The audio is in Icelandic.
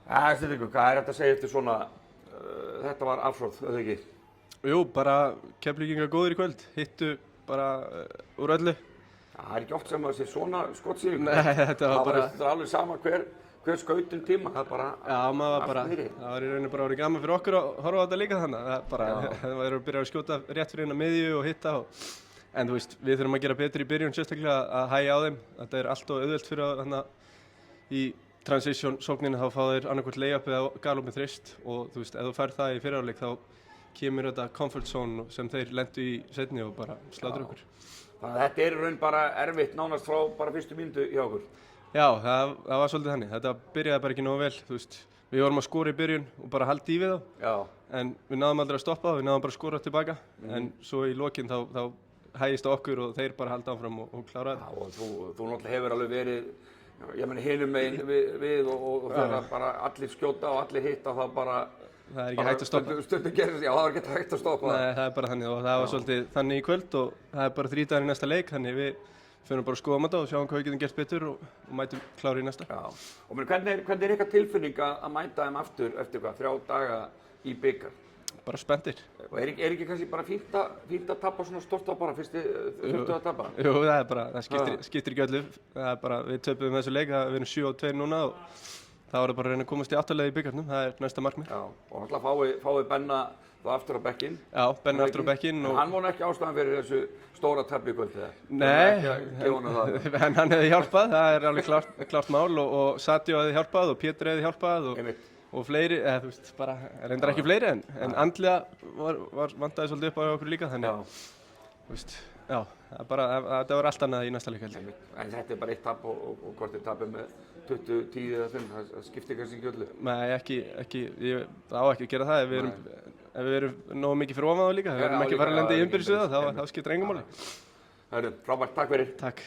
Styrkur, hvað þetta að segja eftir svona, þetta var afsrótt, eða ekki? Jú, bara Keflvíkingar góðir í kvöld, hittu bara úr öllu. Það ekki oft sem að sé svona skottsýning. Nei, þetta var bara... Það var alveg sama hver skaut tíma, það bara... Já, maður bara, það var í rauninni bara orðið gaman fyrir okkur að horfa á þetta líka þannig. Það bara, það var að byrja að skjóta rétt fyrir hérna miðju og hitta en þú veist, við þurfum að gera betur í byrjun sérstaklega að hægja á þeim. Þetta allt of auðvelt fyrir að í transition sókninni þá fá þeir annarkvort layup eða galop með þrist og þú veist, ef þú færð það í fyrri hálfleik þá kemur þetta comfort zone sem þeir lentu í seinni og bara slátur okkur. Þannig að þetta í raun bara erfitt nánast frá bara fyrstu mínútu hjá okkur. Já, það var svolítið þannig. Þetta byrjaði bara ekki nógu vel, þú veist. Við vorum að skora í byrjun og bara halda í við þá. Já. En við náðum aldrei að stoppa það, við náðum bara að skora tilbaka. En svo í lokin þá hægist okkur og þeir bara halda áfram og klára þetta. Já, og þú náttúrulega hefur alveg verið, ég meni hinum megin við og þegar bara allir skjóta og allir hitta þá bara... Það er ekki hægt að stoppa. Stundum gerist, já, það er ekki hægt að stoppa. Nei, það er bara þannig og það var svolítið þannig í kvöld og það er bara 3 dagar í næsta leik, þannig við fyrir bara að skoða þetta og sjáum hvað við getum gert betur og mætum klári í næsta. Já, og hvernig er ykkar tilfinning að mæta þeim aftur eftir hvað, 3 daga í bikar? Bara spenntir. Og er ekki kannski bara fínt að tappa svona stórt á bara fyrstu að tappa? Jú, það er bara, það skiptir ekki öllu. Það er bara, við töpum þessu leik, við erum 7-2 núna og það var bara að reyna að komast í 8. leið í bikarnum, það er næsta markmið. Já, og náttúrulega fáið Benna þá aftur á bekkinn. Já, Benna aftur á bekkinn. En hann var ekki ástæðan fyrir þessu stóra tappi í kvöld eða? Nei, en hann hefði hjálpað, það er alveg klárt mál og Sadio hefði hjálpað og Pétur hefði hjálpað og fleiri, eða þú veist, bara reyndar ekki fleiri en andlega vantaði svolítið upp á okkur líka, þannig, þú veist, já, þetta var allt annað í næsta leik held ég. En þetta er bara 1 tap og hvort er tapið með 20, 10 eða 5, það skiptir kannski ekki öllu? Nei, það á ekki að gera það ef við erum nógu mikið fyrir ofan þá líka, ef við erum ekki að fara að lenda í innbyrðis við það, þá skiptir engum máli. Frábært, takk fyrir. Takk.